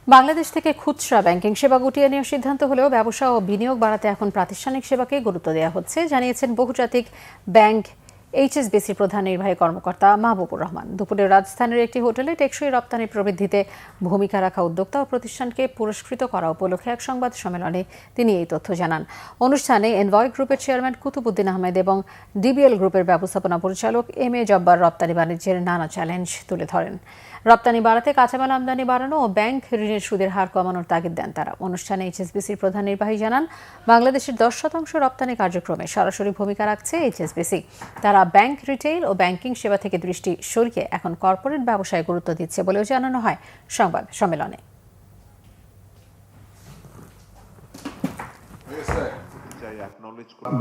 বাংলাদেশ থেকে খুচরা ব্যাংকিং সেবা গুটিয়ে নেওয়ার সিদ্ধান্ত হলেও ব্যবসা ও বিনিয়োগ বাড়াতে এখন প্রাতিষ্ঠানিক সেবাকে গুরুত্ব দেওয়া হচ্ছে, জানিয়েছেন বহুজাতিক ব্যাংক এইচএসবিসির প্রধান নির্বাহী কর্মকর্তা মাহবুবুর রহমান। দুপুরে রাজধানীর একটি হোটেলে টেকসই রপ্তানি প্রবৃদ্ধিতে ভূমিকা রাখা উদ্যোক্তা ও প্রতিষ্ঠানকে পুরস্কৃত করা উপলক্ষে এক সংবাদ সম্মেলনে তিনি এই তথ্য জানান। অনুষ্ঠানে এনভয় গ্রুপের চেয়ারম্যান কুতুবুদ্দিন আহমেদ এবং ডিবিএল গ্রুপের ব্যবস্থাপনা পরিচালক এম এ জব্বার রপ্তানি বাণিজ্যের নানা চ্যালেঞ্জ তুলে ধরেন। রপ্তানি বাড়াতে কাঁচামাল আমদানি বাড়ানো ও ব্যাংক ঋণের সুদের হার কমানোর তাগিদ দেন তারা। অনুষ্ঠানে এইচএসবিসির প্রধান নির্বাহী জানান, বাংলাদেশের 10% রপ্তানি কার্যক্রমে সরাসরি ভূমিকা রাখছে এইচএসবিসি। তারা ব্যাংক, রিটেইল ও ব্যাংকিং সেবা থেকে দৃষ্টি সরিয়ে এখন কর্পোরেট ব্যবসায় গুরুত্ব দিচ্ছে বলেও জানানো হয় সংবাদ সম্মেলনে।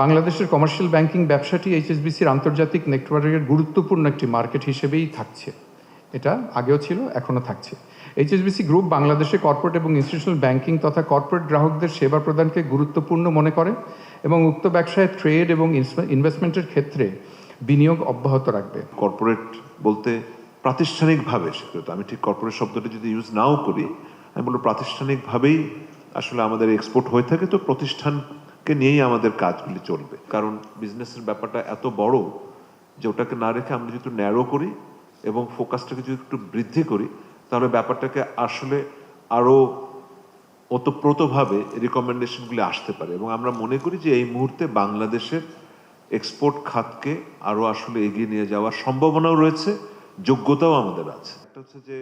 বাংলাদেশের কমার্শিয়াল ব্যাংকিং ব্যবসাটি এইচএসবিসির আন্তর্জাতিক নেটওয়ার্কের গুরুত্বপূর্ণ একটি মার্কেট হিসেবেই থাকছে। এটা আগেও ছিল, এখনও থাকছে। এইচএসবিসি গ্রুপ বাংলাদেশে কর্পোরেট এবং ইনস্টিটিউশনাল ব্যাংকিং তথা কর্পোরেট গ্রাহকদের সেবা প্রদানকে গুরুত্বপূর্ণ মনে করে এবং উক্ত ব্যবসায় ট্রেড এবং ইনভেস্টমেন্টের ক্ষেত্রে বিনিয়োগ অব্যাহত রাখবে। কর্পোরেট বলতে প্রাতিষ্ঠানিকভাবে, আমি ঠিক কর্পোরেট শব্দটা যদি ইউজ নাও করি, আমি বলবো প্রাতিষ্ঠানিকভাবেই আসলে আমাদের এক্সপোর্ট হয়ে থাকে, তো প্রতিষ্ঠানকে নিয়েই আমাদের কাজগুলি চলবে। কারণ বিজনেসের ব্যাপারটা এত বড় যে ওটাকে না রেখে আমরা যদি ন্যারো করি এবং ফোকাসটাকে যদি একটু বৃদ্ধি করি, তাহলে ব্যাপারটাকে আসলে আরও ওতপ্রোতভাবে রিকমেন্ডেশনগুলি আসতে পারে। এবং আমরা মনে করি যে এই মুহূর্তে বাংলাদেশের এক্সপোর্ট খাতকে আরও আসলে এগিয়ে নিয়ে যাওয়ার সম্ভাবনাও রয়েছে, যোগ্যতাও আমাদের আছে। একটা হচ্ছে যে